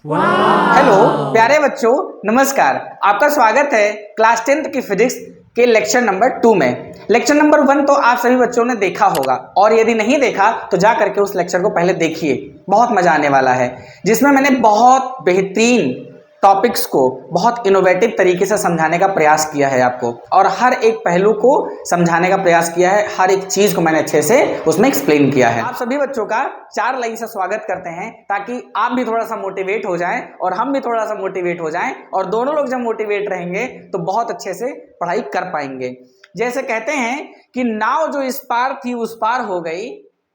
Hello प्यारे बच्चों, नमस्कार। आपका स्वागत है क्लास 10th की फिजिक्स के लेक्चर नंबर 2 में। लेक्चर नंबर 1 तो आप सभी बच्चों ने देखा होगा, और यदि नहीं देखा तो जा करके उस लेक्चर को पहले देखिए, बहुत मजा आने वाला है। जिसमें मैंने बहुत बेहतरीन टॉपिक्स को बहुत इनोवेटिव तरीके से समझाने का प्रयास किया है आपको, और हर एक पहलू को समझाने का प्रयास किया है। हर एक चीज को मैंने अच्छे से उसमें एक्सप्लेन किया है। आप सभी बच्चों का 4 लाइन से स्वागत करते हैं, ताकि आप भी थोड़ा सा मोटिवेट हो जाएं और हम भी थोड़ा सा मोटिवेट हो जाएं, और दोनों लोग जब मोटिवेट रहेंगे तो बहुत अच्छे से पढ़ाई कर पाएंगे। जैसे कहते हैं कि नाव जो इस पार थी उस पार हो गई,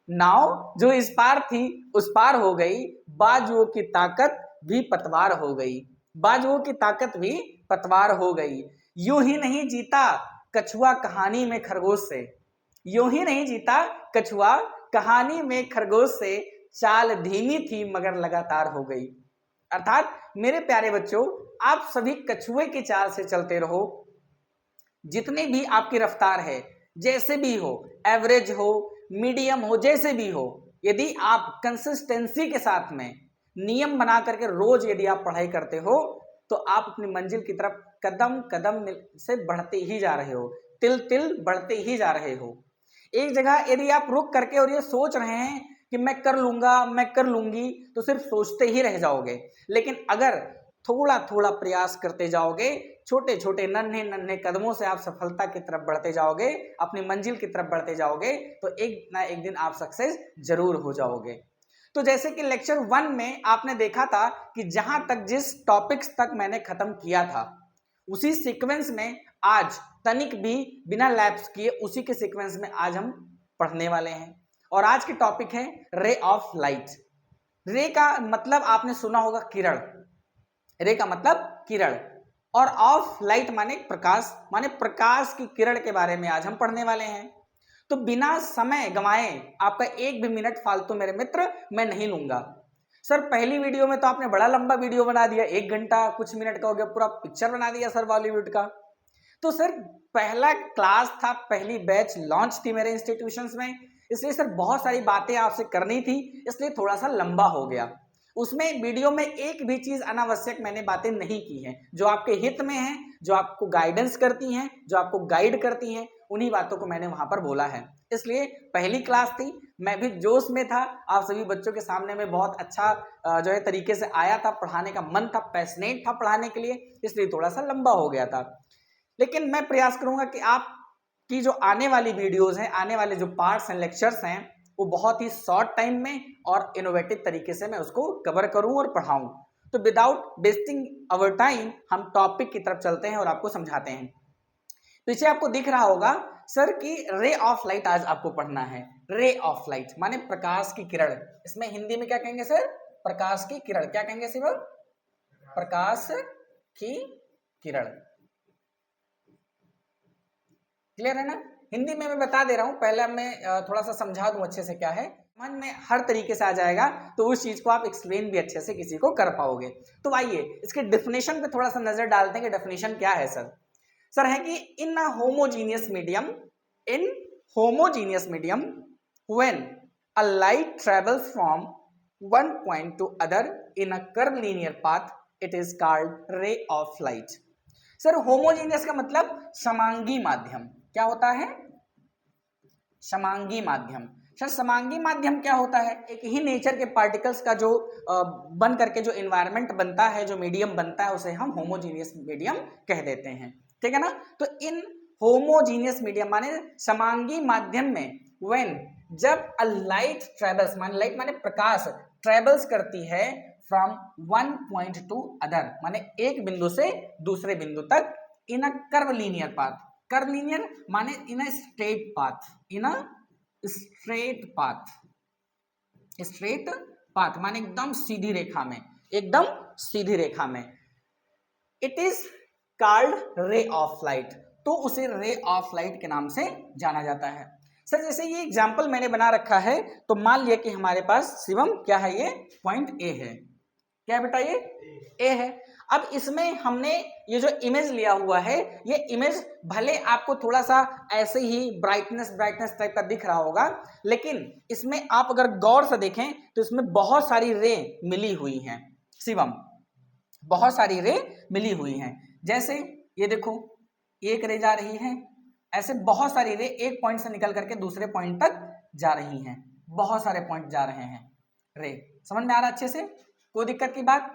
नाव जो इस पार थी उस पार हो गई, बाजुओं की ताकत भी पतवार हो गई, बाजुओं की ताकत भी पतवार हो गई। यूं ही नहीं जीता कछुआ कहानी में खरगोश से, यूं ही नहीं जीता कछुआ कहानी में खरगोश से, चाल धीमी थी मगर लगातार हो गई। अर्थात मेरे प्यारे बच्चों, आप सभी कछुए की चाल से चलते रहो। जितनी भी आपकी रफ्तार है, जैसे भी हो, एवरेज हो, मीडियम हो, जैसे भी हो, यदि आप कंसिस्टेंसी के साथ में नियम बना करके रोज यदि आप पढ़ाई करते हो तो आप अपनी मंजिल की तरफ कदम कदम से बढ़ते ही जा रहे हो, तिल तिल बढ़ते ही जा रहे हो। एक जगह यदि आप रुक करके और ये सोच रहे हैं कि मैं कर लूंगा, मैं कर लूंगी, तो सिर्फ सोचते ही रह जाओगे। लेकिन अगर थोड़ा थोड़ा प्रयास करते जाओगे, छोटे छोटे नन्हे नन्हे कदमों से आप सफलता की तरफ बढ़ते जाओगे, अपनी मंजिल की तरफ बढ़ते जाओगे, तो एक ना एक दिन आप सक्सेस जरूर हो जाओगे। तो जैसे कि लेक्चर 1 में आपने देखा था कि जहां तक जिस टॉपिक्स तक मैंने खत्म किया था, उसी सीक्वेंस में आज तनिक भी बिना लैप्स किए उसी के सीक्वेंस में आज हम पढ़ने वाले हैं। और आज की टॉपिक है रे ऑफ लाइट। रे का मतलब आपने सुना होगा किरण, रे का मतलब किरण, और ऑफ लाइट माने प्रकाश, माने प्रकाश की किरण के बारे में आज हम पढ़ने वाले हैं। तो बिना समय गंवाए, आपका एक भी मिनट फालतू मेरे मित्र मैं नहीं लूंगा। सर पहली वीडियो में तो आपने बड़ा लंबा वीडियो बना दिया, 1 घंटा कुछ मिनट का हो गया, पूरा पिक्चर बना दिया सर बॉलीवुड का। तो सर पहला क्लास था, पहली बैच लॉन्च थी मेरे इंस्टीट्यूशंस में, इसलिए सर बहुत सारी बातें आपसे करनी थी, इसलिए थोड़ा सा लंबा हो गया। उसमें वीडियो में एक भी चीज अनावश्यक मैंने बातें नहीं की हैं, जो आपके हित में है, जो आपको गाइडेंस करती हैं, जो आपको गाइड करती हैं, उन्हीं बातों को मैंने वहां पर बोला है। इसलिए पहली क्लास थी, मैं भी जोश में था, आप सभी बच्चों के सामने में बहुत अच्छा जो है तरीके से आया था, पढ़ाने का मन था, पैशनेट था पढ़ाने के लिए, इसलिए थोड़ा सा लंबा हो गया था। लेकिन मैं प्रयास करूंगा कि आप की जो आने वाली वीडियोस हैं, आने वाले जो पार्ट्स एंड लेक्चर्स हैं, वो बहुत ही शॉर्ट टाइम में और इनोवेटिव तरीके से मैं उसको कवर करूं और पढ़ाऊं। तो विदाउट वेस्टिंग अवर टाइम हम टॉपिक की तरफ चलते हैं और आपको समझाते हैं। पीछे आपको दिख रहा होगा सर की रे ऑफ लाइट आज आपको पढ़ना है। रे ऑफ लाइट माने प्रकाश की किरण, इसमें हिंदी में क्या कहेंगे सर? प्रकाश की किरण। क्या कहेंगे शिवम? प्रकाश की किरण। क्लियर है ना? हिंदी में मैं बता दे रहा हूं, पहले मैं थोड़ा सा समझा दूं अच्छे से क्या है, समझ में हर तरीके से आ जाएगा, तो उस चीज को आप एक्सप्लेन भी अच्छे से किसी को कर पाओगे। तो आइए इसके डेफिनेशन पे थोड़ा सा नजर डालते हैं कि डेफिनेशन क्या है सर। सर है कि in a homogeneous medium, in homogeneous medium when a light travels from one point to other in a curvilinear path, it is called ray of light. Sir homogeneous का मतलब समांगी माध्यम। क्या होता है? समांगी माध्यम। सर समांगी माध्यम क्या होता है? एक ही नेचर के पार्टिकल्स का जो बन करके जो एनवायरनमेंट बनता है, जो मीडियम बनता है, उसे हम होमोजीनियस मीडियम कह देते हैं। ठीक है ना? तो इन होमोजीनियस मीडियम माने समांगी माध्यम में व्हेन, जब अ लाइट ट्रेवल्स, माने लाइट माने प्रकाश, ट्रेवल्स करती है from one point to other, माने एक बिंदु से दूसरे बिंदु तक, in a curvilinear path. Curvilinear माने in a straight path, in a straight path, straight path माने एकदम सीधी रेखा में, एकदम सीधी रेखा में, it is called ray of light. तो उसे रे ऑफ लाइट के नाम से जाना जाता है। सर जैसे ये एग्जांपल मैंने बना रखा है, तो मान लिया कि हमारे पास शिवम क्या है, ये पॉइंट ए है। क्या है बेटा? ये ए है। अब इसमें हमने ये जो इमेज लिया हुआ है, ये इमेज भले आपको थोड़ा सा ऐसे ही ब्राइटनेस ब्राइटनेस टाइप का दिख रहा होगा, लेकिन इसमें आप अगर गौर से देखें तो इसमें बहुत सारी रे मिली हुई हैं। शिवम, बहुत सारी रे मिली हुई हैं। जैसे ये देखो, एक रे जा रही है, ऐसे बहुत सारी रे एक पॉइंट से निकल करके दूसरे पॉइंट तक जा रही हैं, बहुत सारे पॉइंट जा रहे हैं रे। समझ में आ रहा अच्छे से, कोई दिक्कत की बात?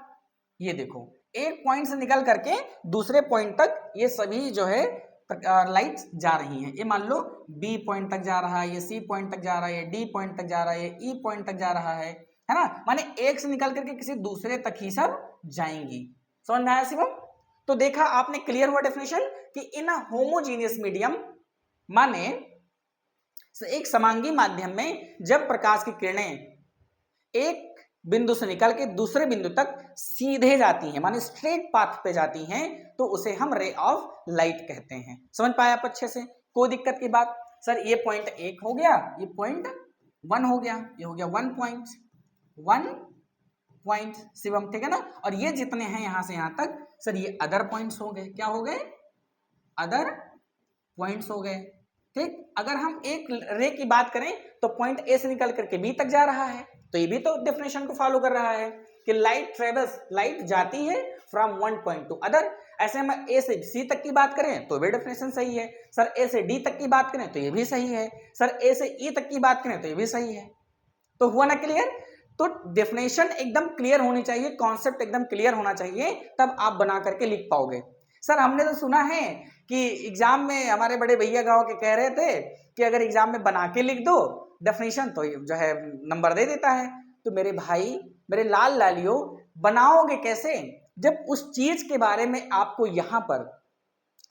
ये देखो, एक पॉइंट से निकल करके दूसरे पॉइंट तक ये सभी जो है लाइट जा रही हैं। ये मान लो बी पॉइंट तक जा रहा है, ये सी पॉइंट तक जा रहा है, डी पॉइंट तक जा रहा है, ई पॉइंट तक जा रहा है ना। माने एक से निकल करके किसी दूसरे तक ही सब जाएंगी। समझ में आया शिवम? तो देखा आपने, क्लियर हुआ डेफिनेशन कि इन होमोजीनियस मीडियम माने एक समांगी माध्यम में जब प्रकाश की किरणें एक बिंदु से निकल के दूसरे बिंदु तक सीधे जाती हैं, माने स्ट्रेट पाथ पे जाती हैं, तो उसे हम रे ऑफ लाइट कहते हैं। समझ पाए आप अच्छे से? कोई दिक्कत की बात? सर ये पॉइंट 1 हो गया, ये पॉइंट 1 हो गया, ये हो गया 1 पॉइंट शिवम, ठीक है ना। और ये जितने हैं यहां से यहां तक, सर ये अदर पॉइंट्स हो गए। क्या हो गए? अदर पॉइंट्स हो गए। ठीक, अगर हम एक रे की बात करें तो पॉइंट ए से निकल करके बी तक जा रहा है, तो ये भी तो डेफिनेशन को फॉलो कर रहा है कि लाइट ट्रेवल्स, लाइट जाती है from one point to other. ऐसे हम ए से सी तक की बात करें तो भी डेफिनेशन सही है। सर ए से डी तक की बात करें तो ये भी सही है। सर ए से ई तक की बात करें तो ये भी सही है। तो हुआ ना क्लियर? तो डेफिनेशन एकदम क्लियर होनी चाहिए, कॉन्सेप्ट एकदम क्लियर होना चाहिए, तब आप बना करके लिख पाओगे। सर हमने तो सुना है कि एग्जाम में हमारे बड़े भैया गांव के कह रहे थे कि अगर एग्जाम में बना के लिख दो डेफिनेशन तो जो है नंबर दे देता है। तो मेरे भाई, मेरे लाल लालियों, बनाओगे कैसे? जब उस चीज के बारे में आपको यहां पर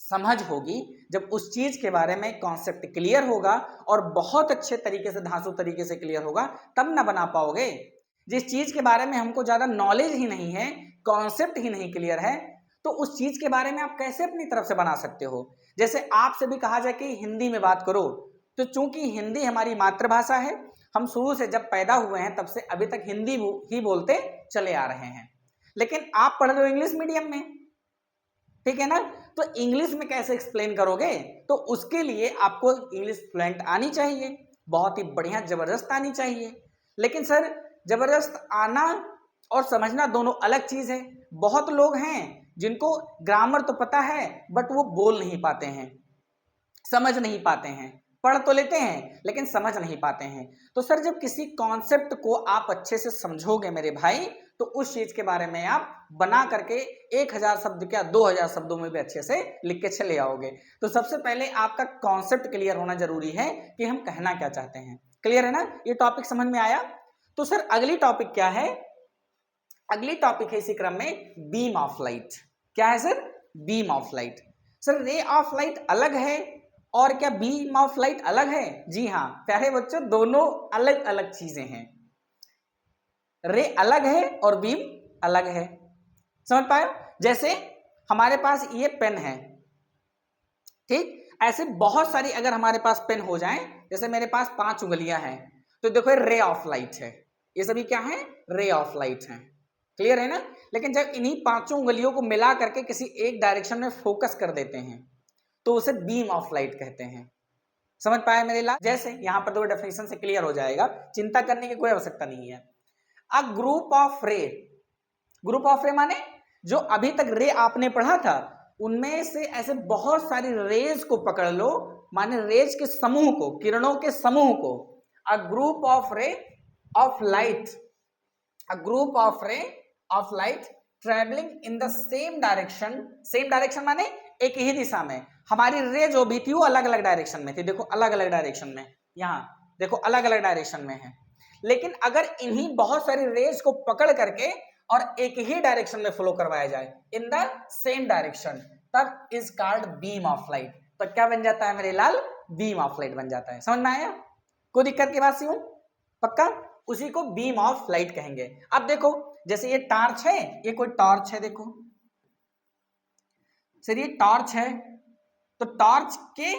समझ होगी, जब उस चीज के बारे में कॉन्सेप्ट क्लियर होगा और बहुत अच्छे तरीके से, धांसू तरीके से क्लियर होगा, तब ना बना पाओगे। जिस चीज के बारे में हमको ज्यादा नॉलेज ही नहीं है, कॉन्सेप्ट ही नहीं क्लियर है, तो उस चीज के बारे में आप कैसे अपनी तरफ से बना सकते हो? जैसे आपसे भी कहा जाए कि हिंदी में बात करो, तो चूंकि हिंदी हमारी मातृभाषा है, हम शुरू से जब पैदा हुए हैं तब से अभी तक हिंदी ही बोलते चले आ रहे हैं। लेकिन आप पढ़ रहे हो इंग्लिश मीडियम में, ठीक है ना, तो इंग्लिश में कैसे एक्सप्लेन करोगे? तो उसके लिए आपको इंग्लिश फ्लुएंट आनी चाहिए, बहुत ही बढ़िया जबरदस्त आनी चाहिए। लेकिन सर जबरदस्त आना और समझना दोनों अलग चीज है। बहुत लोग हैं जिनको ग्रामर तो पता है बट वो बोल नहीं पाते हैं, समझ नहीं पाते हैं, पढ़ तो लेते हैं लेकिन समझ नहीं पाते हैं। तो सर जब किसी कॉन्सेप्ट को आप अच्छे से समझोगे मेरे भाई, तो उस चीज के बारे में आप बना करके 1000 शब्द क्या 2000 शब्दों में भी अच्छे से लिख के चले आओगे। तो सबसे पहले आपका कॉन्सेप्ट क्लियर होना जरूरी है कि हम कहना क्या चाहते हैं। क्लियर है ना? ये टॉपिक समझ में आया? तो सर अगली टॉपिक क्या है? अगली टॉपिक है इसी क्रम में बीम ऑफ लाइट। क्या है sir? Beam of light. Sir रे ऑफ लाइट अलग है और क्या बीम ऑफ लाइट अलग है? जी हाँ प्यारे बच्चों, दोनों अलग अलग चीजें हैं। रे अलग है और बीम अलग है। समझ पाए? जैसे हमारे पास ये पेन है, ठीक, ऐसे बहुत सारी अगर हमारे पास पेन हो जाएं, जैसे मेरे पास 5 उंगलियां हैं, तो देखो रे ऑफ लाइट है, ये सभी क्या है? रे ऑफ लाइट है। क्लियर है ना? लेकिन जब इन्हीं 5 उंगलियों को मिला करके किसी एक डायरेक्शन में फोकस कर देते हैं तो उसे बीम ऑफ लाइट कहते हैं। समझ पाया मेरे लाल? जैसे यहां पर दो डेफिनेशन से क्लियर हो जाएगा, चिंता करने की कोई आवश्यकता नहीं है। अ ग्रुप ऑफ रे, ग्रुप ऑफ रे माने जो अभी तक रे आपने पढ़ा था उनमें से ऐसे बहुत सारी रेज को पकड़ लो, माने रेज के समूह को, किरणों के समूह को। अ ग्रुप ऑफ रे of light, a group of रे of light travelling in the same direction. Same direction माने एक ही दिशा में। हमारी रे जो भी थी वो अलग अलग डायरेक्शन में थी, देखो अलग अलग डायरेक्शन में, यहां देखो अलग अलग डायरेक्शन में है। लेकिन अगर इन्हीं बहुत सारी रेज को पकड़ करके और एक ही डायरेक्शन में फ्लो करवाया जाए इन द सेम डायरेक्शन, तब is called beam of light. तो क्या बन जाता है मेरे लाल? बीम ऑफ लाइट बन जाता है। समझ में आया? कोई दिक्कत की बात सी हूं? पक्का? उसी को बीम ऑफ लाइट कहेंगे। अब देखो जैसे ये टॉर्च है, ये कोई टॉर्च है, देखो सर ये टॉर्च है, तो टॉर्च के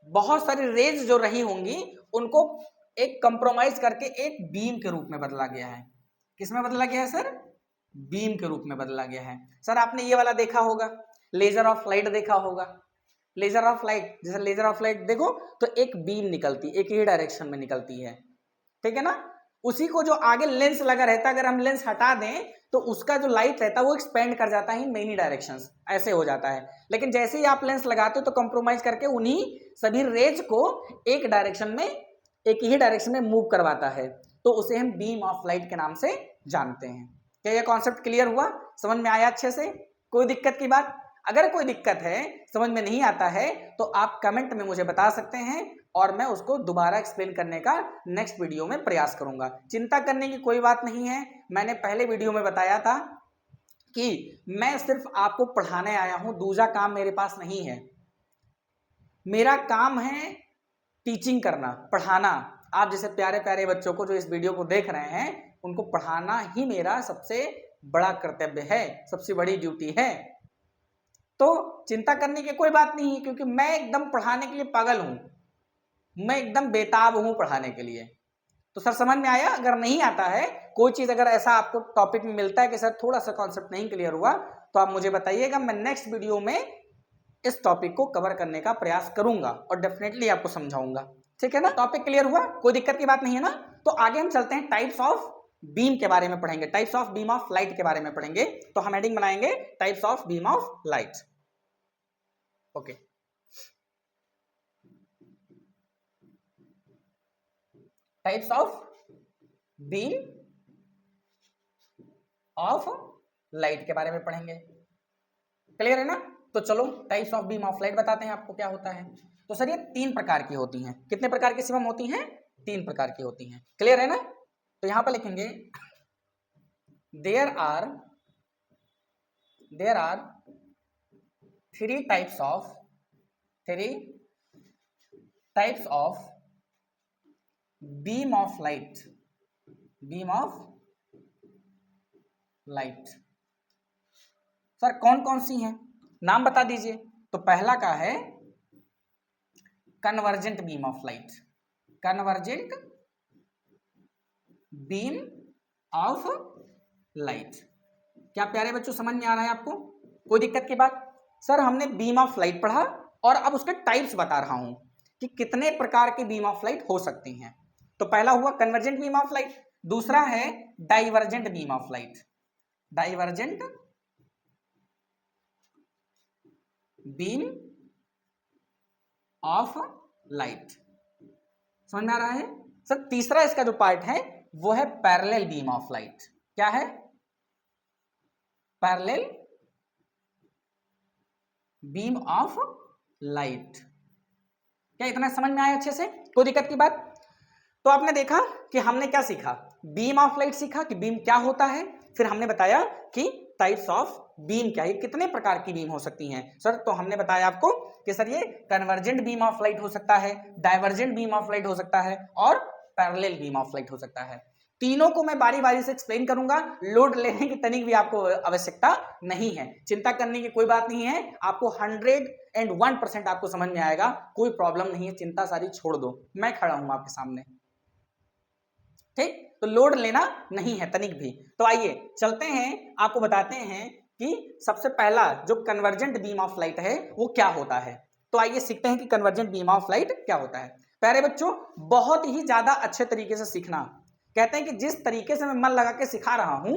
बहुत सारी रेज जो रही होंगी उनको एक कंप्रोमाइज करके एक बीम के रूप में बदला गया है। किसमें बदला गया है सर? बीम के रूप में बदला गया है। सर आपने ये वाला देखा होगा, लेजर ऑफ लाइट देखा होगा। लेजर ऑफ लाइट, जैसे लेजर ऑफ लाइट देखो तो एक बीम निकलती, एक ही डायरेक्शन में निकलती है, ठीक है ना। उसी को जो आगे लेंस लगा रहता है, अगर हम लेंस हटा दें तो उसका जो लाइट रहता है वो एक्सपेंड कर जाता है मेनी डायरेक्शंस, ऐसे हो जाता है। लेकिन जैसे ही आप लेंस लगाते हो तो कंप्रोमाइज करके उन्हीं सभी रेज को एक डायरेक्शन में, एक ही डायरेक्शन में मूव करवाता है, तो उसे हम बीम ऑफ लाइट के नाम से जानते हैं। क्या यह कॉन्सेप्ट क्लियर हुआ, समझ में आया अच्छे से? कोई दिक्कत की बात? अगर कोई दिक्कत है, समझ में नहीं आता है, तो आप कमेंट में मुझे बता सकते हैं और मैं उसको दोबारा एक्सप्लेन करने का नेक्स्ट वीडियो में प्रयास करूंगा। चिंता करने की कोई बात नहीं है। मैंने पहले वीडियो में बताया था कि मैं सिर्फ आपको पढ़ाने आया हूं, दूसरा काम मेरे पास नहीं है। मेरा काम है टीचिंग करना, पढ़ाना। आप जैसे प्यारे प्यारे बच्चों को जो इस वीडियो को देख रहे हैं, उनको पढ़ाना ही मेरा सबसे बड़ा कर्तव्य है, सबसे बड़ी ड्यूटी है। तो चिंता करने की कोई बात नहीं है, क्योंकि मैं एकदम पढ़ाने के लिए पागल हूं, मैं एकदम बेताब हूं पढ़ाने के लिए। तो सर समझ में आया? अगर नहीं आता है कोई चीज, अगर ऐसा आपको टॉपिक में मिलता है कि सर थोड़ा सा कॉन्सेप्ट नहीं क्लियर हुआ, तो आप मुझे बताइएगा, मैं नेक्स्ट वीडियो में इस टॉपिक को कवर करने का प्रयास करूंगा और डेफिनेटली आपको समझाऊंगा। ठीक है ना? टॉपिक क्लियर हुआ, कोई दिक्कत की बात नहीं है ना? तो आगे हम चलते हैं, टाइप्स ऑफ बीम के बारे में पढ़ेंगे, types of beam of light के बारे में पढ़ेंगे। तो हम हेडिंग बनाएंगे types of beam of light. Okay, types of beam of light के बारे में पढ़ेंगे। क्लियर है ना? तो चलो types of beam of light बताते हैं आपको क्या होता है। तो सर ये 3 प्रकार की होती हैं। कितने प्रकार की शिवम होती हैं? 3 प्रकार की होती हैं। क्लियर है ना? तो यहां पर लिखेंगे there are 3 types of beam of light. Sir कौन कौन सी हैं, नाम बता दीजिए। तो पहला का है convergent beam of light, convergent beam of light. क्या प्यारे बच्चों समझ में आ रहा है आपको? कोई दिक्कत की बात? सर हमने बीम ऑफ लाइट पढ़ा और अब उसके टाइप्स बता रहा हूं कि कितने प्रकार की बीम ऑफ लाइट हो सकती हैं। तो पहला हुआ कन्वर्जेंट बीम ऑफ लाइट, दूसरा है divergent beam of light, divergent beam of light. समझ में आ रहा है? सर तीसरा इसका जो पार्ट है वो है पैरेलल बीम ऑफ लाइट। क्या है? Parallel beam of light. क्या इतना समझ में आया अच्छे से? कोई दिक्कत की बात? तो आपने देखा कि हमने क्या सीखा, बीम ऑफ लाइट सीखा कि बीम क्या होता है, फिर हमने बताया कि टाइप्स ऑफ बीम क्या है, कितने प्रकार की बीम हो सकती हैं। सर तो हमने बताया आपको कि सर ये कन्वर्जेंट बीम ऑफ लाइट हो सकता है, डाइवर्जेंट बीम ऑफ लाइट हो सकता है और पैरेलल बीम ऑफ लाइट हो सकता है। तीनों को मैं बारी बारी से एक्सप्लेन करूंगा, लोड लेने की तनिक भी आपको आवश्यकता नहीं है, चिंता करने की कोई बात नहीं है। आपको 101% आपको समझ में आएगा, कोई प्रॉब्लम नहीं है, चिंता सारी छोड़ दो, मैं खड़ा हूं आपके सामने। ठीक, तो लोड लेना नहीं है तनिक भी। तो आइए चलते हैं, आपको बताते हैं कि सबसे पहला जो कन्वर्जेंट बीम ऑफ लाइट है वो क्या होता है। तो आइए सीखते हैं कि कन्वर्जेंट बीम ऑफ लाइट क्या होता है। प्यारे बच्चों बहुत ही ज्यादा अच्छे तरीके से सीखना। कहते हैं कि जिस तरीके से मैं मन लगा के सिखा रहा हूं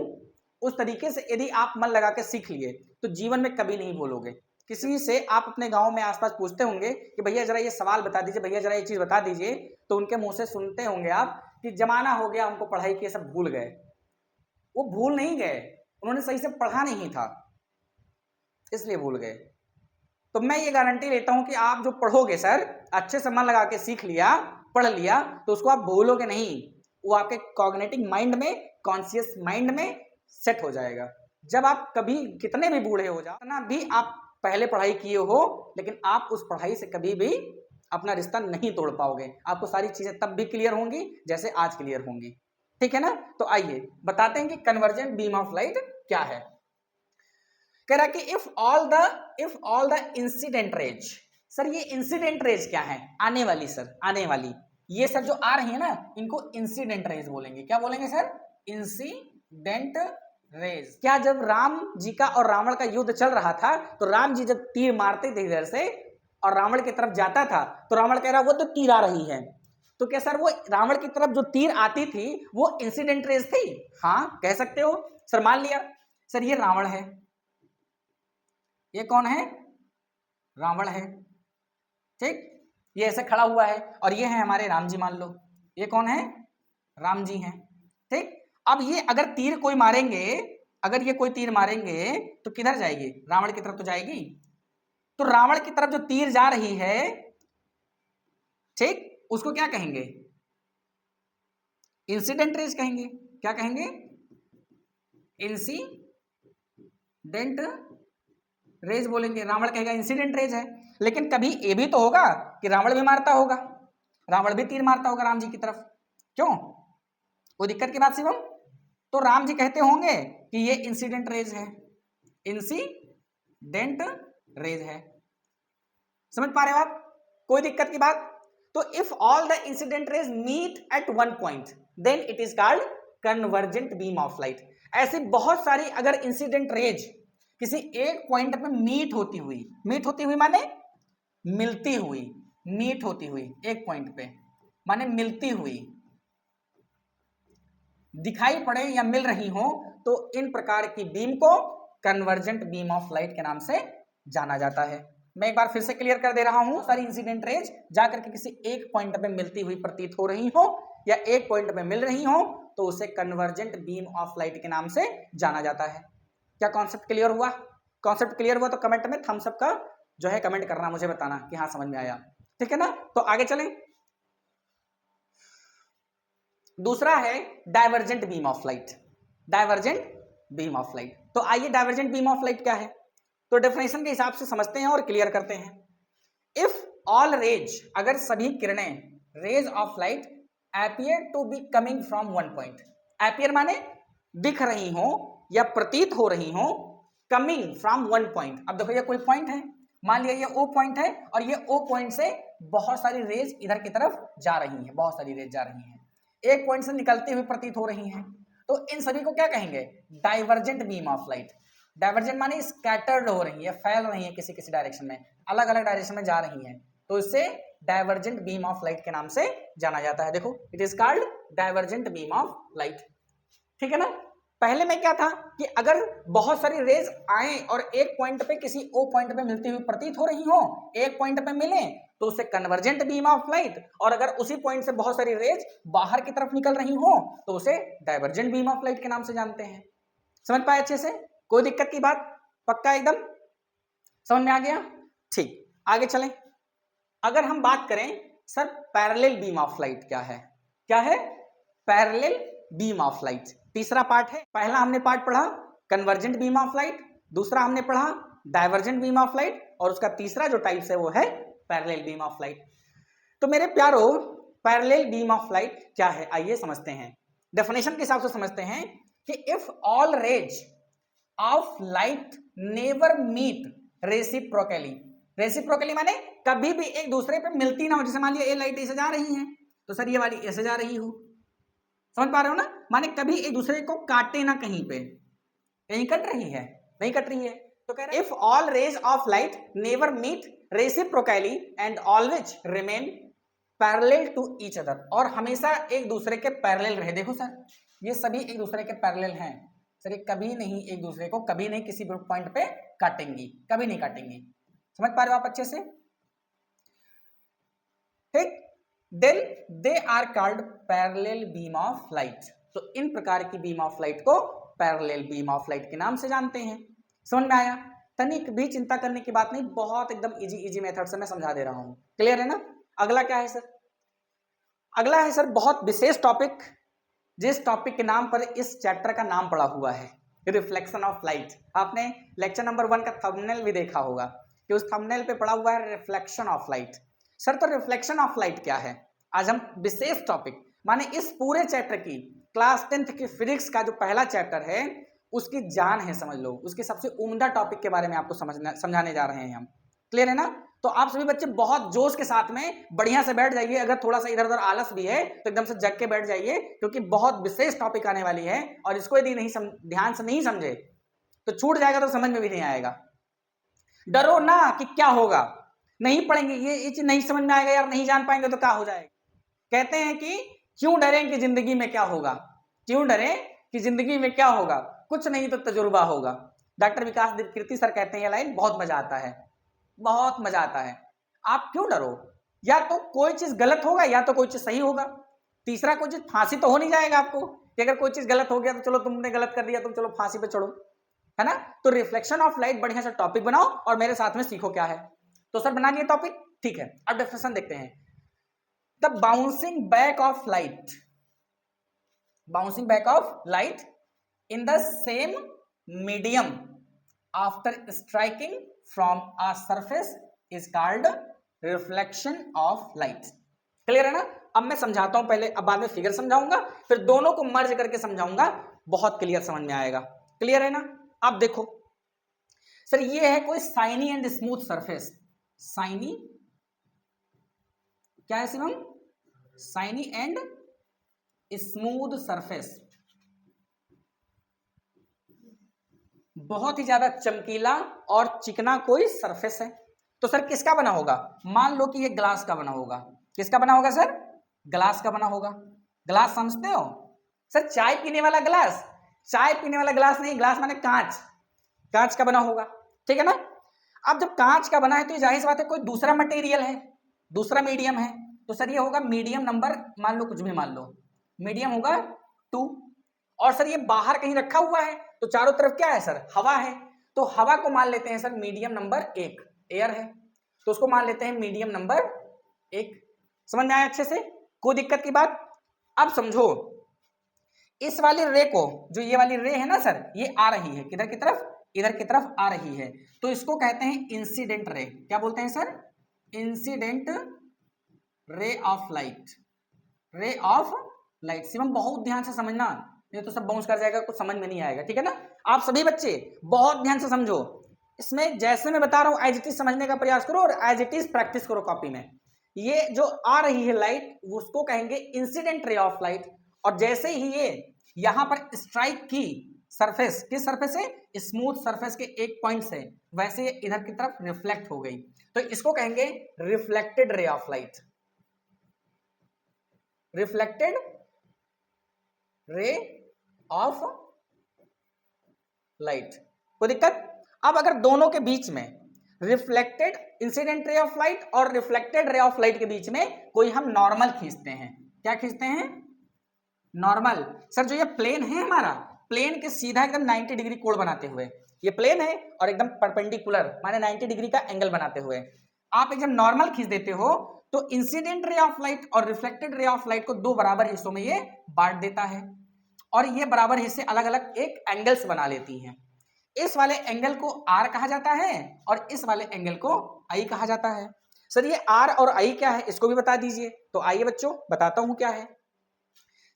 उस तरीके से यदि आप मन लगा के सीख लिए तो जीवन में कभी नहीं भूलोगे। किसी से आप अपने गांव में आसपास पूछते होंगे कि भैया जरा ये सवाल बता दीजिए, भैया जरा ये चीज बता दीजिए, तो उनके मुंह से सुनते होंगे आप कि जमाना हो गया, हमको पढ़ाई के सब भूल गए। वो भूल नहीं गए, उन्होंने सही से पढ़ा नहीं था इसलिए भूल गए। तो मैं ये गारंटी लेता हूं कि आप जो पढ़ोगे सर, अच्छे से मन लगा के सीख लिया, पढ़ लिया, तो उसको आप भूलोगे नहीं, वो आपके कॉग्निटिव माइंड में, कॉन्शियस माइंड में सेट हो जाएगा। जब आप कभी कितने भी बूढ़े हो जाओ ना, भी आप पहले पढ़ाई किए हो, लेकिन आप उस पढ़ाई से कभी भी अपना रिश्ता नहीं तोड़ पाओगे। आपको सारी चीजें तब भी क्लियर होंगी जैसे आज क्लियर होंगी। ठीक है ना? तो आइए बताते हैं कि कन्वर्जेंट बीम ऑफ लाइट क्या है। कह रहा कि if all the incident raise. Sir ये इंसिडेंट रेज क्या है? आने वाली सर, आने वाली। ये सर जो आ रही है ना, इनको इंसिडेंट रेज बोलेंगे। क्या बोलेंगे सर? Incident raise. क्या जब राम जी का और रावण का युद्ध चल रहा था तो राम जी जब तीर मारते थे इधर से और रावण की तरफ जाता था तो रावण कह रहा वो तो तीर आ रही है, तो क्या सर वो रावण की तरफ जो तीर आती थी वो इंसिडेंट रेज थी? हाँ कह सकते हो सर। मान लिया सर ये रावण है, ये कौन है? रावण है, ठीक। ये ऐसे खड़ा हुआ है और ये है हमारे राम जी, मान लो ये कौन है? राम जी हैं, ठीक। अब ये अगर तीर कोई मारेंगे, अगर ये कोई तीर मारेंगे तो किधर जाएगी? रावण की तरफ तो जाएगी। तो रावण की तरफ जो तीर जा रही है, ठीक, उसको क्या कहेंगे? इंसिडेंट रेज कहेंगे। क्या कहेंगे? इंसिडेंट रेज बोलेंगे। रावण कहेगा इंसिडेंट रेज है। लेकिन कभी ये भी तो होगा कि रावण भी मारता होगा, रावण भी तीर मारता होगा राम जी की तरफ। क्यों? कोई दिक्कत की बात शिवम? तो राम जी कहते होंगे कि ये इंसिडेंट रेज है, इंसिडेंट रेज है। समझ पा रहे हो आप? कोई दिक्कत की बात? तो if all the incident rays meet at one point then it is called convergent beam of light. ऐसी बहुत सारी अगर इंसिडेंट रेज किसी एक पॉइंट पे मीट होती हुई माने मिलती हुई, मीट होती हुई एक पॉइंट पे माने मिलती हुई दिखाई पड़े या मिल रही हो, तो इन प्रकार की बीम को कन्वर्जेंट बीम ऑफ लाइट के नाम से जाना जाता है। मैं एक बार फिर से क्लियर कर दे रहा हूं, सारी इंसिडेंट रेज जाकर के किसी एक पॉइंट पे मिलती हुई प्रतीत हो रही हो या एक पॉइंट पे मिल रही हो तो उसे कन्वर्जेंट बीम ऑफ लाइट के नाम से जाना जाता है। क्या कॉन्सेप्ट क्लियर हुआ? कॉन्सेप्ट क्लियर हुआ तो कमेंट में थम्स अप का जो है कमेंट करना, मुझे बताना कि हाँ समझ में आया, ठीक है ना। तो आगे चलें। दूसरा है divergent beam of light. Divergent beam of light, तो आइए डाइवर्जेंट बीम ऑफ लाइट क्या है तो डेफिनेशन के हिसाब से समझते हैं और क्लियर करते हैं। इफ ऑल रेज, अगर सभी किरणें, rays of light appear to be coming from one point, appear माने दिख रही हो या प्रतीत हो रही हो, कमिंग फ्रॉम वन पॉइंट। अब देखो ये कोई पॉइंट है, मान लिया ये ओ पॉइंट है और ये ओ पॉइंट से बहुत सारी रेज इधर की तरफ जा रही है, बहुत सारी रेज जा रही है, एक पॉइंट से निकलती हुई प्रतीत हो रही हैं, तो इन सभी को क्या कहेंगे? Divergent beam of light. Divergent माने स्कैटर्ड हो रही है, फैल रही है किसी किसी डायरेक्शन में, अलग अलग डायरेक्शन में जा रही हैं, तो इससे डाइवर्जेंट बीम ऑफ लाइट के नाम से जाना जाता है। देखो it is called divergent beam of light, ठीक है ना। पहले में क्या था कि अगर बहुत सारी रेज आए और एक पॉइंट पे किसी ओ पॉइंट पे मिलती हुई प्रतीत हो रही हो, एक पॉइंट पे मिले तो उसे कन्वर्जेंट बीम ऑफ लाइट, और अगर उसी पॉइंट से बहुत सारी रेज बाहर की तरफ निकल रही हो तो उसे डाइवर्जेंट बीम ऑफ लाइट के नाम से जानते हैं। समझ पाए अच्छे से? कोई दिक्कत की बात? पक्का एकदम समझ में आ गया? ठीक, आगे चलें। अगर हम बात करें sir parallel beam of light क्या है? क्या है? पैरेलल बीम ऑफ लाइट तीसरा पार्ट है। पहला हमने पार्ट पढ़ा कन्वर्जेंट बीम ऑफ लाइट, दूसरा हमने पढ़ा डाइवर्जेंट बीम ऑफ लाइट, और उसका तीसरा जो टाइप्स है वो है पैरेलल बीम ऑफ लाइट। तो मेरे प्यारो पैरेलल बीम ऑफ लाइट क्या है आइए समझते हैं। डेफिनेशन के हिसाब से समझते हैं कि if all rays of light never meet reciprocally. Reciprocally माने कभी भी एक दूसरे पे मिलती ना हो। जैसे मान लिया ये लाइट ऐसे जा रही है तो सर ये वाली ऐसे जा रही हो, समझ पा रहे हो ना। माने कभी एक दूसरे को काटे ना, कहीं पे कहीं कट रही है, नहीं कट रही है। तो कह रहे if all rays of light never meet reciprocally and always remain parallel to each other, और हमेशा एक दूसरे के पैरेलल रहे। देखो सर ये सभी एक दूसरे के पैरेलल हैं सर, ये कभी नहीं एक दूसरे को, कभी नहीं किसी पॉइंट पे काटेंगी, कभी नहीं काटेंगी। समझ पा रहे हो आप अच्छे से? ठीक, then they are called parallel beam of light. तो इन प्रकार की बीम ऑफ लाइट को पैरेलल बीम ऑफ लाइट के नाम से जानते हैं। समझ में आया? तनिक भी चिंता करने की बात नहीं, बहुत एकदम इजी मेथड से मैं समझा दे रहा हूं। क्लियर है ना? अगला क्या है सर? अगला है सर बहुत विशेष टॉपिक, जिस टॉपिक के नाम पर इस चैप्टर का नाम पड़ा हुआ है, रिफ्लेक्शन ऑफ लाइट। आपने लेक्चर नंबर 1 का थंबनेल भी देखा होगा कि उस थंबनेल पे पड़ा हुआ है रिफ्लेक्शन ऑफ लाइट। सर तो रिफ्लेक्शन ऑफ लाइट क्या है? आज हम विशेष टॉपिक माने इस पूरे चैप्टर की क्लास 10th की फिजिक्स का जो पहला चैप्टर है उसकी जान है, समझ लो, उसके सबसे उम्दा टॉपिक के बारे में आपको समझाने जा रहे हैं हम। क्लियर है ना? तो आप सभी बच्चे बहुत जोश के साथ में बढ़िया से बैठ जाइए। अगर थोड़ा सा इधर उधर आलस भी है तो एकदम से जग के बैठ जाइए, क्योंकि बहुत विशेष टॉपिक आने वाली है, और इसको यदि नहीं ध्यान से नहीं समझे तो छूट जाएगा, तो समझ में भी नहीं आएगा। डरो ना कि क्या होगा, नहीं पढ़ेंगे ये चीज नहीं समझ में आएगा यार, नहीं जान पाएंगे तो क्या हो जाएगा। कहते हैं कि क्यों डरें कि जिंदगी में क्या होगा, क्यों डरें कि जिंदगी में क्या होगा, कुछ नहीं तो तजुर्बा होगा। डॉक्टर विकास कीर्ति सर कहते हैं ये लाइन, बहुत मजा आता है, बहुत मजा आता है। आप क्यों डरो, या तो कोई चीज गलत होगा या तो कोई चीज सही होगा, तीसरा कोई चीज फांसी तो हो नहीं जाएगा आपको कि अगर कोई चीज गलत हो गया तो चलो तुमने गलत कर दिया, तुम चलो फांसी पे चढ़ो, है ना। तो रिफ्लेक्शन ऑफ लाइट बढ़िया सा टॉपिक बनाओ और मेरे साथ में सीखो क्या है। तो सर बना लिए टॉपिक, ठीक है। अब डिस्कशन देखते हैं। The bouncing back of light, bouncing back of light in the same medium after striking from a surface is called reflection of light. Clear है ना। अब मैं समझाता हूं पहले, अब बाद में फिगर समझाऊंगा, फिर दोनों को मर्ज करके समझाऊंगा, बहुत क्लियर समझ में आएगा। क्लियर है ना। अब देखो सर, ये है कोई shiny and smooth surface, shiny क्या है Shivam, shiny and smooth surface, बहुत ही ज्यादा चमकीला और चिकना कोई सरफेस है। तो सर किसका बना होगा, मान लो कि ये ग्लास का बना होगा, किसका बना होगा सर, ग्लास का बना होगा। ग्लास समझते हो सर, चाय पीने वाला ग्लास, चाय पीने वाला ग्लास नहीं, ग्लास माने कांच, कांच का बना होगा, ठीक है ना। अब जब कांच का बना है तो जाहिर सी बात है कोई दूसरा मटेरियल है, दूसरा मीडियम है, तो सर ये होगा मीडियम नंबर, मान लो कुछ भी मान लो, मीडियम होगा 2। और सर ये बाहर कहीं रखा हुआ है तो चारों तरफ क्या है सर, हवा है, तो हवा को मान लेते हैं सर मीडियम नंबर 1, एयर है तो उसको मान लेते हैं मीडियम नंबर 1। समझ में आया अच्छे से, कोई दिक्कत की बात। अब समझो इस वाली रे को, जो ये वाली रे है ना सर, ये आ रही है किधर की तरफ, इधर की तरफ आ रही है, तो इसको कहते हैं इंसिडेंट रे। क्या बोलते हैं sir, incident ray of light, रे ऑफ लाइट। शिवम बहुत ध्यान से समझना, नहीं तो सब बाउंस कर जाएगा, कुछ समझ में नहीं आएगा, ठीक है ना। आप सभी बच्चे बहुत ध्यान से समझो, इसमें जैसे मैं बता रहा हूं एज इट इज समझने का प्रयास करो और एज इट इज प्रैक्टिस करो कॉपी में। ये जो आ रही है लाइट उसको कहेंगे इंसिडेंट रे ऑफ लाइट, और जैसे ही ये यहां पर स्ट्राइक की सरफेस, किस सरफेस से, स्मूथ सरफेस के एक पॉइंट से, वैसे ये इधर की तरफ रिफ्लेक्ट हो गई, तो इसको कहेंगे reflected ray of light, reflected ray of light. कोई दिक्कत। अब अगर दोनों के बीच में reflected incident ray of light और रिफ्लेक्टेड रे ऑफ लाइट के बीच में कोई हम नॉर्मल खींचते हैं, क्या खींचते हैं, नॉर्मल। सर जो ये प्लेन है हमारा, प्लेन के सीधा एकदम 90 डिग्री कोण बनाते हुए, ये प्लेन है और एकदम परपेंडिकुलर माने 90 डिग्री का एंगल बनाते हुए आप एकदम नॉर्मल खींच देते हो, तो इंसिडेंट रे ऑफ लाइट और रिफ्लेक्टेड रे ऑफ लाइट को दो बराबर हिस्सों में ये बांट देता है, और ये बराबर हिस्से अलग अलग एक एंगल्स बना लेती हैं। इस वाले एंगल को R कहा जाता है और इस वाले एंगल को I कहा जाता है। सर ये R और I क्या है इसको भी बता दीजिए। तो आइए बच्चों बताता हूं क्या है।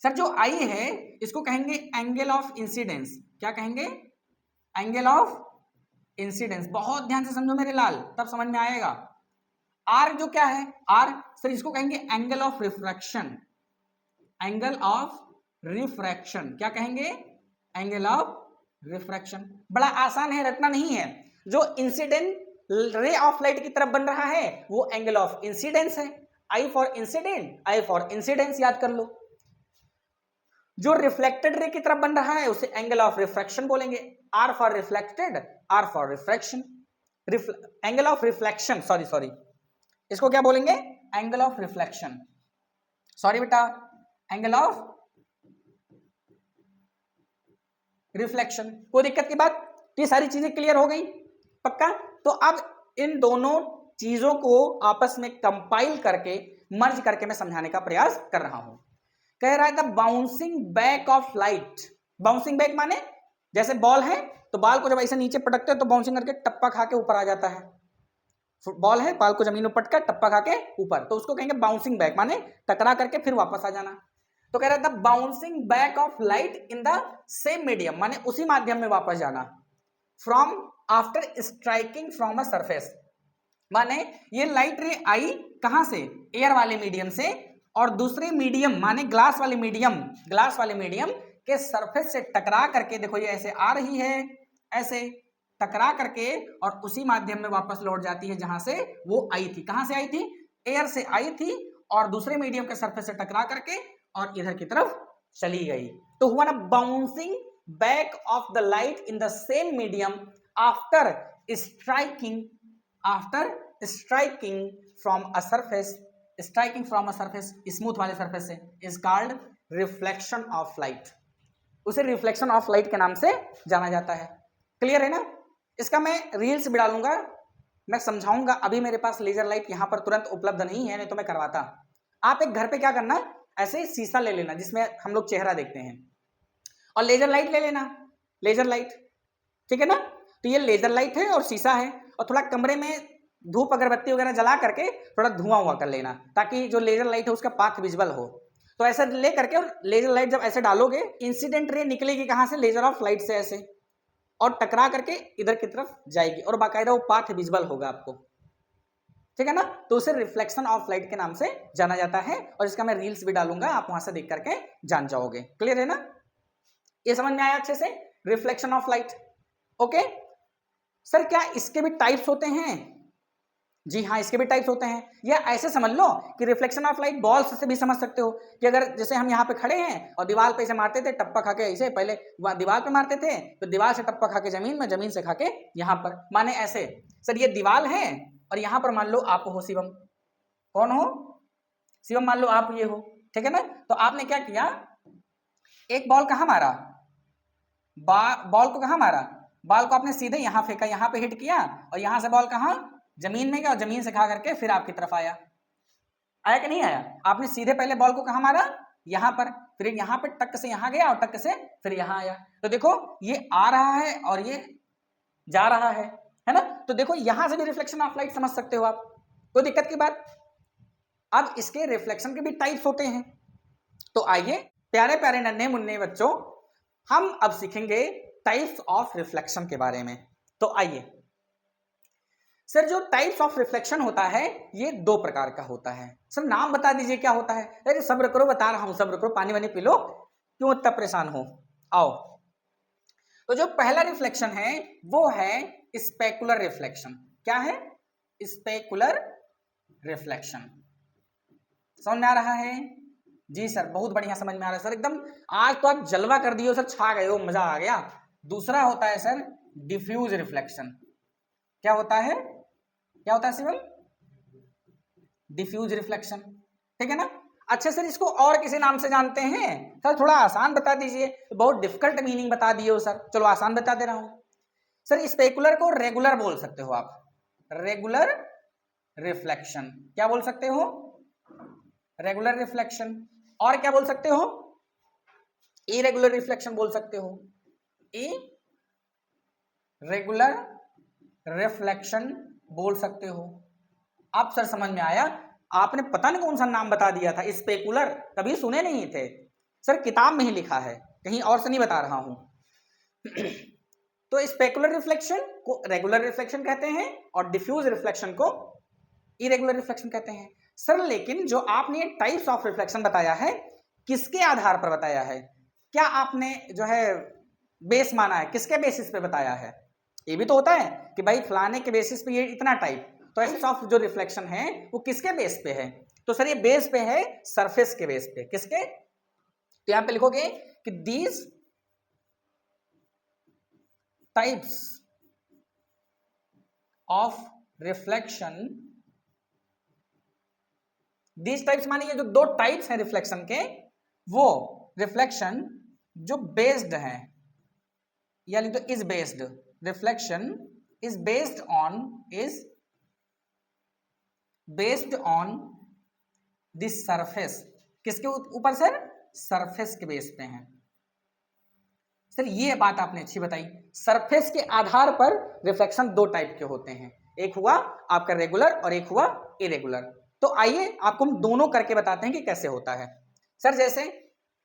सर जो I है इसको कहेंगे एंगल ऑफ इंसिडेंस। क्या कहेंगे, एंगल ऑफ इंसिडेंस। बहुत ध्यान से समझो मेरे लाल, तब समझ में आएगा। R जो क्या है, R सर इसको कहेंगे angle of refraction, angle of refraction. क्या कहेंगे, एंगल ऑफ रिफ्रैक्शन। बड़ा आसान है, रटना नहीं है। जो इंसिडेंट रे ऑफ लाइट की तरफ बन रहा है वो एंगल ऑफ इंसिडेंस है। I for incident, I for incidence याद कर लो। जो रिफ्लेक्टेड रे की तरफ बन रहा है उसे एंगल ऑफ रिफ्रैक्शन बोलेंगे। R for reflected, R for refraction, angle of reflection, sorry इसको क्या बोलेंगे, एंगल ऑफ रिफ्लेक्शन। सॉरी बेटा, एंगल ऑफ रिफ्लेक्शन। कोई दिक्कत की बात, ये सारी चीजें क्लियर हो गई पक्का। तो अब इन दोनों चीजों को आपस में कंपाइल करके मर्ज करके मैं समझाने का प्रयास कर रहा हूं। कह रहा है the bouncing back of light. Bouncing back माने जैसे बॉल है तो बॉल को जब ऐसे नीचे पटकते हो तो बाउंसिंग करके टप्पा खा के ऊपर आ जाता है। बॉल है, बॉल को जमीन में पटका टप्पा खा के ऊपर, तो उसको कहेंगे बाउंसिंग बैक, माने टकरा करके फिर वापस आ जाना। तो कह रहा है the bouncing back of light in the same medium, माने उसी माध्यम में वापस जाना। From after striking from a surface, माने ये लाइट रे आई कहां से, एयर वाले मीडियम से, और दूसरे मीडियम माने ग्लास वाले मीडियम, ग्लास वाले मीडियम के सरफेस से टकरा करके, देखो ये ऐसे आ रही है, ऐसे टकरा करके और उसी माध्यम में वापस लौट जाती है जहां से वो आई थी। कहां से आई थी, एयर से आई थी, और दूसरे मीडियम के सरफेस से टकरा करके और इधर की तरफ चली गई, तो हुआ ना bouncing back of the light in the same medium after striking from a surface, smooth वाले सरफेस से, is called reflection of light. उसे रिफ्लेक्शन ऑफ लाइट के नाम से जाना जाता है। क्लियर है ना? इसका मैं रील्स भी डालूंगा, मैं समझाऊंगा। अभी मेरे पास लेजर लाइट यहां पर तुरंत उपलब्ध नहीं है, नहीं तो मैं करवाता। आप एक घर पे क्या करना, ऐसे शीशा ले लेना जिसमें हम लोग चेहरा देखते हैं, और लेजर लाइट ले लेना, लेजर लाइट, ठीक है ना? तो ये लेजर लाइट है और शीशा है, और थोड़ा कमरे में धूप अगरबत्ती वगैरह जला करके थोड़ा धुआं हुआ कर लेना, ताकि जो लेजर लाइट है उसका पाथ विजिबल हो। तो ऐसे ले करके, और लेजर लाइट जब ऐसे डालोगे, इंसिडेंट रे निकलेगी कहां से? लेजर ऑफ लाइट से ऐसे, और टकरा करके इधर की तरफ जाएगी, और बाकायदा वो पाथ विजिबल होगा आपको, ठीक है ना? तो उसे रिफ्लेक्शन ऑफ लाइट के नाम से जाना जाता है, और इसका मैं रील्स भी डालूंगा, आप वहां से देख करके जान जाओगे। क्लियर है ना? ये समझ में आया अच्छे से? Reflection of light. Okay sir, क्या इसके भी टाइप्स होते हैं? जी हाँ, इसके भी टाइप्स होते हैं। या ऐसे समझ लो कि रिफ्लेक्शन ऑफ लाइट बॉल्स से भी समझ सकते हो, कि अगर जैसे हम यहाँ पे खड़े हैं और दीवार पे ऐसे मारते थे टप्पा खा के, ऐसे पहले दीवार पे मारते थे, तो दीवार से टप्पा खा के जमीन में, जमीन से खा के यहाँ पर, माने ऐसे। सर ये दीवार है और यहाँ पर मान लो आप हो शिवम, कौन हो? शिवम, मान लो आप ये हो, ठीक है ना? तो आपने क्या किया, एक बॉल कहाँ मारा, बॉल को कहाँ मारा, बॉल को आपने सीधे यहाँ फेंका, यहाँ पे हिट किया, और यहाँ से बॉल कहाँ, जमीन में गया, और जमीन से खा करके फिर आपकी तरफ आया। आया कि नहीं आया? आपने सीधे पहले बॉल को कहाँ मारा, यहाँ पर, फिर यहाँ पे टक से यहाँ गया, और टक से फिर यहाँ आया। तो देखो ये आ रहा है और ये जा रहा है ना? तो देखो यहां से भी रिफ्लेक्शन ऑफ लाइट समझ सकते हो आप, कोई दिक्कत की बात? अब इसके रिफ्लेक्शन के भी टाइप्स होते हैं। तो आइए प्यारे प्यारे नन्हे मुन्ने बच्चों, हम अब सीखेंगे टाइप्स ऑफ रिफ्लेक्शन के बारे में। तो आइए सर, जो टाइप्स ऑफ रिफ्लेक्शन होता है ये दो प्रकार का होता है। सर नाम बता दीजिए क्या होता है? अरे सब्र करो, बता रहा हूं, सब्र करो, पानी वानी पी लो, क्यों इतना परेशान हो। आओ, तो जो पहला रिफ्लेक्शन है वो है स्पेकुलर रिफ्लेक्शन। क्या है? Specular reflection. समझ में आ रहा है? जी सर, बहुत बढ़िया समझ में आ रहा है सर, एकदम आज तो आप जलवा कर दिए हो सर, छा गए हो, मजा आ गया। दूसरा होता है सर डिफ्यूज रिफ्लेक्शन। क्या होता है? क्या होता है सिविल? डिफ्यूज रिफ्लेक्शन, ठीक है ना? अच्छा सर, इसको और किसी नाम से जानते हैं? सर थोड़ा आसान बता दीजिए, बहुत डिफिकल्ट मीनिंग बता दिए हो सर। चलो आसान बता दे रहा हूं सर, स्पेकुलर को रेगुलर बोल सकते हो आप, रेगुलर रिफ्लेक्शन। क्या बोल सकते हो? Regular reflection. और क्या बोल सकते हो? इरेगुलर रिफ्लेक्शन बोल सकते हो, इरेगुलर रिफ्लेक्शन बोल सकते हो। अब सर समझ में आया, आपने पता नहीं कौन सा नाम बता दिया था, स्पेकुलर, कभी सुने नहीं थे सर, किताब में ही लिखा है, कहीं और से नहीं बता रहा हूं। तो स्पेकुलर रिफ्लेक्शन को रेगुलर रिफ्लेक्शन कहते हैं, और डिफ्यूज रिफ्लेक्शन को इरेगुलर रिफ्लेक्शन कहते हैं। सर लेकिन जो आपने टाइप्स ऑफ रिफ्लेक्शन बताया है, किसके आधार पर बताया है? क्या आपने जो है बेस माना है, किसके बेसिस पे बताया है? ये भी तो होता है कि भाई फलाने के बेसिस पे ये इतना टाइप, तो ऐसे ऑफ जो रिफ्लेक्शन है वो किसके बेस पे है? तो सर ये बेस पे है सरफेस के बेस पे। किसके? तो यहां पे लिखोगे कि these types of reflection, these types माने ये जो दो टाइप्स हैं रिफ्लेक्शन के, वो रिफ्लेक्शन जो बेस्ड हैं, यानी तो is based, reflection is based on this surface. किसके ऊपर सर? सरफेस के बेस पे हैं। सर ये बात आपने अच्छी बताई, सरफेस के आधार पर रिफ्लेक्शन दो टाइप के होते हैं, एक हुआ आपका रेगुलर और एक हुआ इरेगुलर। तो आइए आपको हम दोनों करके बताते हैं कि कैसे होता है। सर जैसे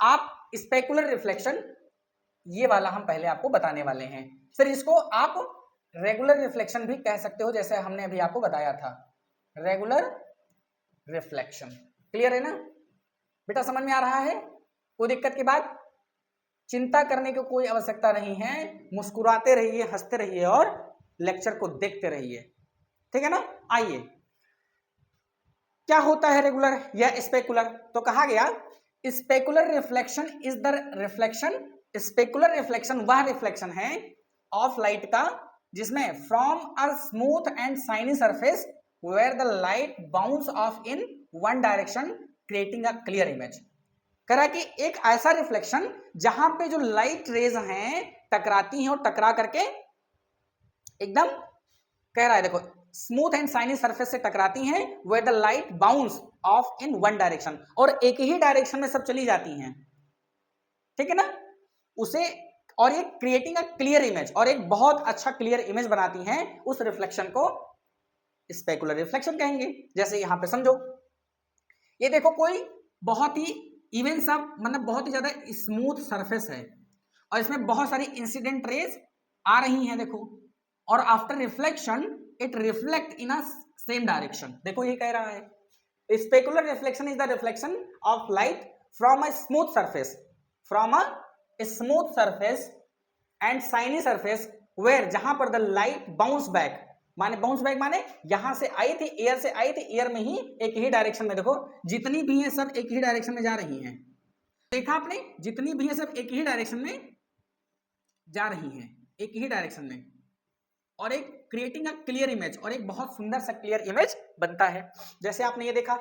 आप स्पेकुलर रिफ्लेक्शन, ये वाला हम पहले आपको बताने वाले हैं। सर इसको आप रेगुलर रिफ्लेक्शन भी कह सकते हो, जैसे हमने अभी आपको बताया था, रेगुलर रिफ्लेक्शन। क्लियर है ना बेटा? समझ में आ रहा है? कोई दिक्कत की बात? चिंता करने की कोई आवश्यकता नहीं है, मुस्कुराते रहिए, हंसते रहिए और लेक्चर को देखते रहिए, ठीक है ना? आइए क्या होता है रेगुलर या स्पेकुलर? तो कहा गया specular reflection is the reflection, specular reflection वह रिफ्लेक्शन है ऑफ लाइट का जिसमें from a smooth and shiny surface where the light bounce off in one direction creating a clear image. करा कि एक ऐसा रिफ्लेक्शन जहां पे जो लाइट रेज हैं टकराती हैं और टकरा करके एकदम कह रहा है देखो स्मूथ एंड शाइनी सरफेस से टकराती हैं where the light bounce off in one direction, और एक ही डायरेक्शन में सब चली जाती हैं, ठीक है ना, उसे और ये क्रिएटिंग अ क्लियर इमेज, और एक बहुत अच्छा क्लियर इमेज बनाती हैं, उस रिफ्लेक्शन को स्पेकुलर रिफ्लेक्शन कहेंगे। जैसे यहां पे समझो, ये देखो कोई बहुत ही इवन सा मतलब बहुत ही ज्यादा स्मूथ सरफेस है और इसमें बहुत सारी इंसिडेंट रेज आ रही हैं देखो, और after reflection it reflect in a same direction. देखो ये कह रहा है specular reflection is the reflection of light from a smooth surface, from a smooth surface and shiny surface where जहां पर द लाइट बाउंस बैक, माने bounce back माने यहां से आई थी, एयर से आई थी, एयर में ही एक ही डायरेक्शन में देखो जितनी भी है सब एक ही डायरेक्शन में जा रही हैं, देखा आपने, जितनी भी है सब एक ही डायरेक्शन में जा रही हैं, एक ही डायरेक्शन में, और एक क्रिएटिंग अ क्लियर इमेज, और एक बहुत सुंदर सा क्लियर इमेज बनता है। जैसे आपने ये देखा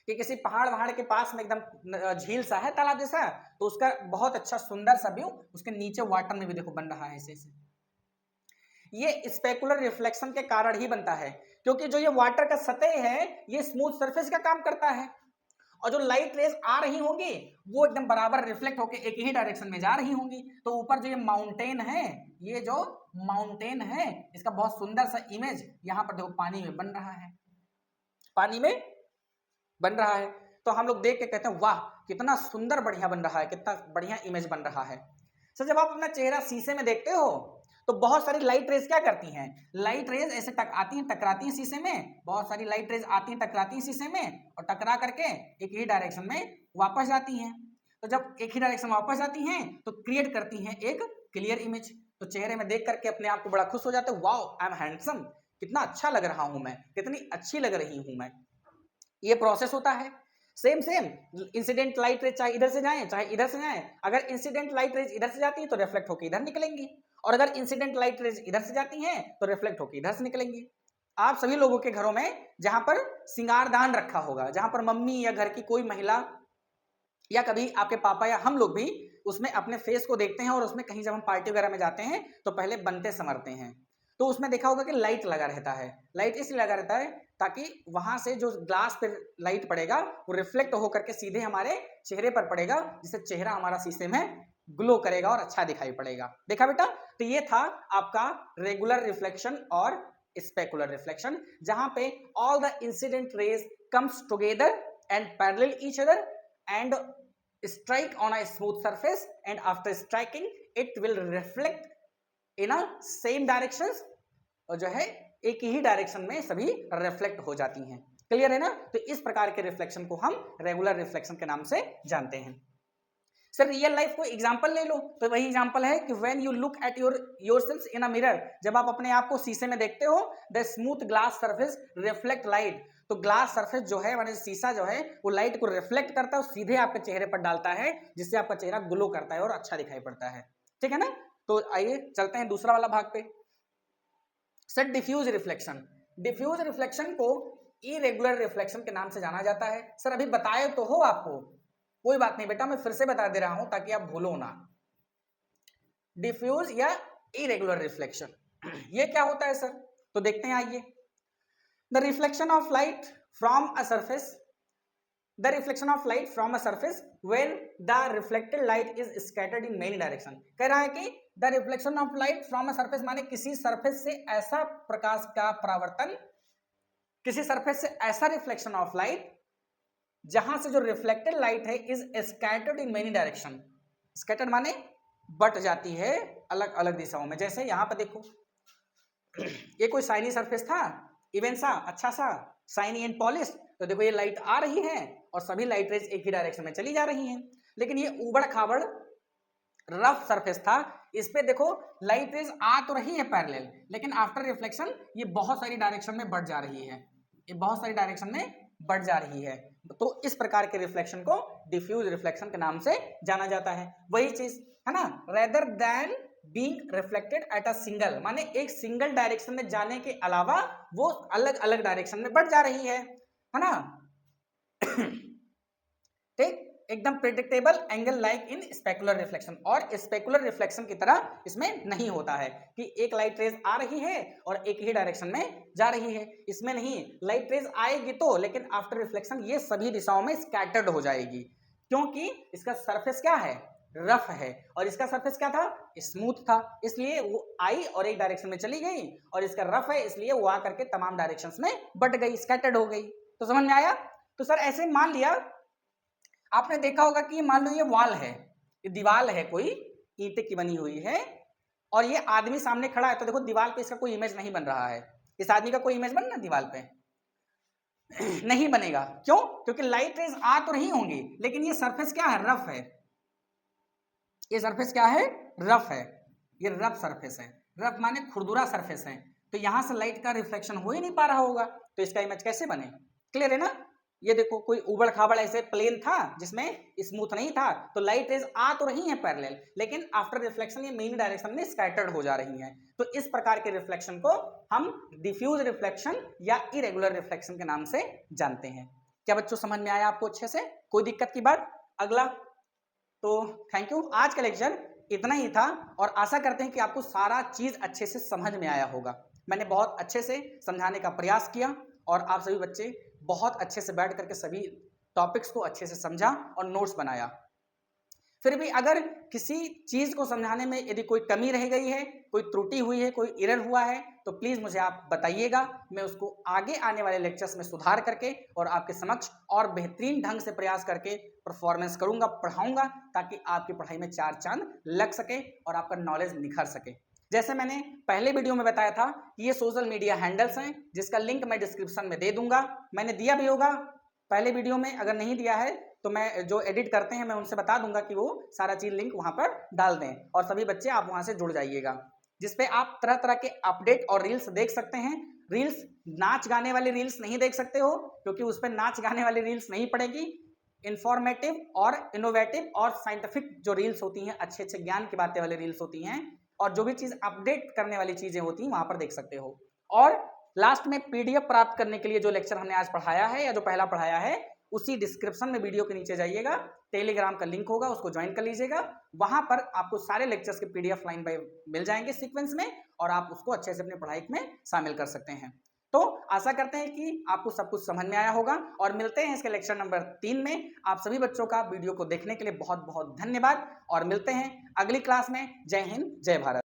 कि किसी पहाड़ वहाड़ के पास में एकदम झील सा है, तालाब जैसा, तो उसका बहुत अच्छा सुंदर सा व्यू उसके नीचे वाटर में भी देखो बन रहा है ऐसे ऐसे। ये स्पेकुलर रिफ्लेक्शन के कारण ही बनता है, क्योंकि जो ये वाटर का सतह है ये स्मूथ सरफेस का काम करता है, और जो लाइट रेज आ रही होंगी वो एकदम बराबर रिफ्लेक्ट होकर एक ही डायरेक्शन में जा रही होंगी। तो ऊपर जो ये माउंटेन है, ये जो माउंटेन है इसका बहुत सुंदर सा इमेज यहाँ पर देखो पानी में बन रहा है, पानी में बन रहा है। तो हम लोग देख के कहते हैं वाह कितना सुंदर बढ़िया बन रहा है, कितना बढ़िया इमेज बन रहा है। सर जब आप अपना चेहरा शीशे में देखते हो तो बहुत सारी लाइट रेज क्या करती हैं, लाइट रेज ऐसे आती हैं टकराती हैं शीशे में, बहुत सारी लाइट रेज आती हैं टकराती हैं शीशे में और टकरा करके एक ही डायरेक्शन में वापस जाती हैं। तो जब एक ही डायरेक्शन में वापस जाती हैं तो क्रिएट करती हैं एक क्लियर इमेज। तो चेहरे में देख करके अपने आप को बड़ा खुश हो जाते हैं, वाओ आई एम हैंडसम, कितना अच्छा लग रहा हूं मैं, कितनी अच्छी लग रही हूं मैं। ये प्रोसेस होता है। Same same incident light rays चाहे इधर से जाए चाहे इधर से जाए, अगर इंसिडेंट लाइट रेज इधर से जाती है तो रिफ्लेक्ट होकर इधर निकलेंगी, और अगर इंसिडेंट लाइट रेज इधर से जाती हैं तो रिफ्लेक्ट होकर इधर से निकलेंगी। आप सभी लोगों के घरों में जहां पर सिंगारदान रखा होगा, जहां पर मम्मी या घर की कोई महिला या कभी आपके पापा या हम लोग भी उसमें अपने फेस को देखते हैं, और उसमें कहीं जब हम पार्टी वगैरह में जाते हैं तो पहले बनते संवरते हैं, तो उसमें देखा होगा कि लाइट लगा रहता है। लाइट इसलिए लगा रहता है ताकि वहां से जो ग्लास पे लाइट पड़ेगा वो रिफ्लेक्ट होकर के सीधे हमारे चेहरे पर पड़ेगा, जिससे चेहरा हमारा शीशे में ग्लो करेगा और अच्छा दिखाई पड़ेगा। देखा बेटा, तो ये था आपका रेगुलर रिफ्लेक्शन और स्पेकुलर रिफ्लेक्शन, जहां पे all the incident raise comes together and parallel each other and strike on a smooth surface, and after striking it will reflect in a same directions, और जो है एक ही डायरेक्शन में सभी reflect हो जाती हैं। क्लियर है ना? तो इस प्रकार के रिफ्लेक्शन को हम रेगुलर रिफ्लेक्शन के नाम से जानते हैं। सर रियल लाइफ को एग्जांपल ले लो, तो वही एग्जांपल है कि when you look at yourself in a mirror, जब आप अपने आप को शीशे में देखते हो, the smooth glass surface reflect light, तो ग्लास सरफेस जो है माने शीशा जो है वो लाइट को रिफ्लेक्ट करता है और सीधे आपके चेहरे पर डालता है, जिससे आपका चेहरा ग्लो करता है और अच्छा दिखाई पड़ता है। ठीक है ना? तो आइए चलते हैं दूसरा वाला भाग पे। Sir diffuse reflection, diffuse reflection को इरेगुलर रिफ्लेक्शन के नाम से जाना जाता है। सर अभी बताए तो हो आपको, कोई बात नहीं बेटा, मैं फिर से बता दे रहा हूं ताकि आप भूलो ना। डिफ्यूज या इरेगुलर रिफ्लेक्शन ये क्या होता है सर? तो देखते हैं आइए। The reflection of light from a surface, the reflection of light from a surface when the reflected light is scattered in many direction. कह रहा है कि the reflection of light from a surface माने किसी सरफेस से ऐसा प्रकाश का परावर्तन, किसी सरफेस से ऐसा रिफ्लेक्शन ऑफ लाइट जहां से जो रिफ्लेक्टेड लाइट है is scattered in many direction. Scattered माने बट जाती है अलग अलग दिशाओं में। जैसे यहां पर देखो ये कोई शाइनी सरफेस था, इवन सा अच्छा सा शाइनी एंड पॉलिश, तो देखो ये लाइट आ रही है और सभी लाइट रेज एक ही डायरेक्शन में चली जा रही हैं। लेकिन ये उबड़ खाबड़ रफ सरफेस था, इस पे देखो लाइट रेज आ तो रही है पैरेलल, लेकिन आफ्टर रिफ्लेक्शन ये बहुत सारी डायरेक्शन में बढ़ जा रही है, ये बहुत सारी डायरेक्शन में बढ़ जा रही है। तो इस प्रकार के रिफ्लेक्शन को डिफ्यूज रिफ्लेक्शन के नाम से जाना जाता है। वही चीज है ना, rather than being reflected at a single, माने एक सिंगल डायरेक्शन में जाने के अलावा वो अलग अलग डायरेक्शन में बढ़ जा रही है ना। ठीक, एकदम predictable angle like in specular reflection, और स्पेकुलर रिफ्लेक्शन की तरह इसमें नहीं होता है कि एक लाइट रेज आ रही है और एक ही डायरेक्शन में जा रही है। इसमें नहीं, लाइट रेज आएगी तो, लेकिन आफ्टर रिफ्लेक्शन ये सभी दिशाओं में स्कैटर्ड हो जाएगी, क्योंकि इसका सरफेस क्या है, रफ है, और इसका सरफेस क्या था, स्मूथ था, इसलिए वो आई और एक डायरेक्शन में चली गई, और इसका रफ है इसलिए वो आकर के तमाम डायरेक्शंस में बट गई, स्कैटर्ड हो गई। तो समझ में आया। तो सर ऐसे मान लिया, आपने देखा होगा कि मान लो ये वॉल है, ये दीवार है, कोई ईंटे की बनी हुई है, और ये आदमी सामने खड़ा है, तो देखो दीवार पे इसका कोई इमेज नहीं बन रहा है, इस आदमी का कोई इमेज बनना दीवार पे नहीं बनेगा। क्यों? क्योंकि लाइट रेज आ तो नहीं होंगी, लेकिन ये सरफेस क्या है, रफ है, ये सरफेस क्या है, रफ है, ये रफ सरफेस है, रफ माने खुरदुरा सरफेस है, तो यहां से लाइट का रिफ्लेक्शन हो ही नहीं पा रहा होगा, तो इसका इमेज कैसे बने, क्लियर है ना। ये देखो कोई उबड़ खाबड़ ऐसे प्लेन था जिसमें स्मूथ नहीं था, तो लाइट रेज आ तो रही है पैरेलल, लेकिन आफ्टर रिफ्लेक्शन ये मेन डायरेक्शन में स्कैटर्ड हो जा रही हैं। तो इस प्रकार के रिफ्लेक्शन को हम डिफ्यूज रिफ्लेक्शन या इरेगुलर रिफ्लेक्शन के नाम से जानते हैं। क्या बच्चों समझ में आया आपको अच्छे से, कोई दिक्कत की बात। अगला, तो थैंक यू, आज का लेक्चर इतना ही था, और आशा करते हैं कि आपको सारा चीज अच्छे से समझ में आया होगा। मैंने बहुत अच्छे से समझाने का प्रयास किया, और आप सभी बच्चे बहुत अच्छे से बैठ करके सभी टॉपिक्स को अच्छे से समझा और नोट्स बनाया। फिर भी अगर किसी चीज को समझाने में यदि कोई कमी रह गई है, कोई त्रुटि हुई है, कोई एरर हुआ है, तो प्लीज मुझे आप बताइएगा, मैं उसको आगे आने वाले लेक्चर्स में सुधार करके और आपके समक्ष और बेहतरीन ढंग से प्रयास करके परफॉर्मेंस करूंगा, पढ़ाऊंगा, ताकि आपकी पढ़ाई में चार चांद लग सके और आपका नॉलेज निखर सके। जैसे मैंने पहले वीडियो में बताया था कि ये सोशल मीडिया हैंडल्स हैं, जिसका लिंक मैं डिस्क्रिप्शन में दे दूंगा, मैंने दिया भी होगा पहले वीडियो में, अगर नहीं दिया है तो मैं जो एडिट करते हैं मैं उनसे बता दूंगा कि वो सारा चीज लिंक वहां पर डाल दें, और सभी बच्चे आप वहां से जुड़ जाइएगा, जिसपे आप तरह तरह के अपडेट और रील्स देख सकते हैं। रील्स, नाच गाने वाली रील्स नहीं देख सकते हो, क्योंकि उस पर नाच गाने वाली रील्स नहीं पड़ेगी। इंफॉर्मेटिव और इनोवेटिव और साइंटिफिक जो रील्स होती हैं, अच्छे अच्छे ज्ञान की बातें वाली रील्स होती हैं, और जो भी चीज अपडेट करने वाली चीजें होती हैं वहां पर देख सकते हो। और लास्ट में पीडीएफ प्राप्त करने के लिए जो लेक्चर हमने आज पढ़ाया है या जो पहला पढ़ाया है, उसी डिस्क्रिप्शन में वीडियो के नीचे जाइएगा, टेलीग्राम का लिंक होगा, उसको ज्वाइन कर लीजिएगा। वहां पर आपको सारे लेक्चर्स के पीडीएफ लाइन बाय मिल जाएंगे सीक्वेंस में, और आप उसको अच्छे से अपनी पढ़ाई में शामिल कर सकते हैं। तो आशा करते हैं कि आपको सब कुछ समझ में आया होगा, और मिलते हैं इसके लेक्चर नंबर 3 में। आप सभी बच्चों का वीडियो को देखने के लिए बहुत बहुत धन्यवाद, और मिलते हैं अगली क्लास में। जय हिंद, जय भारत।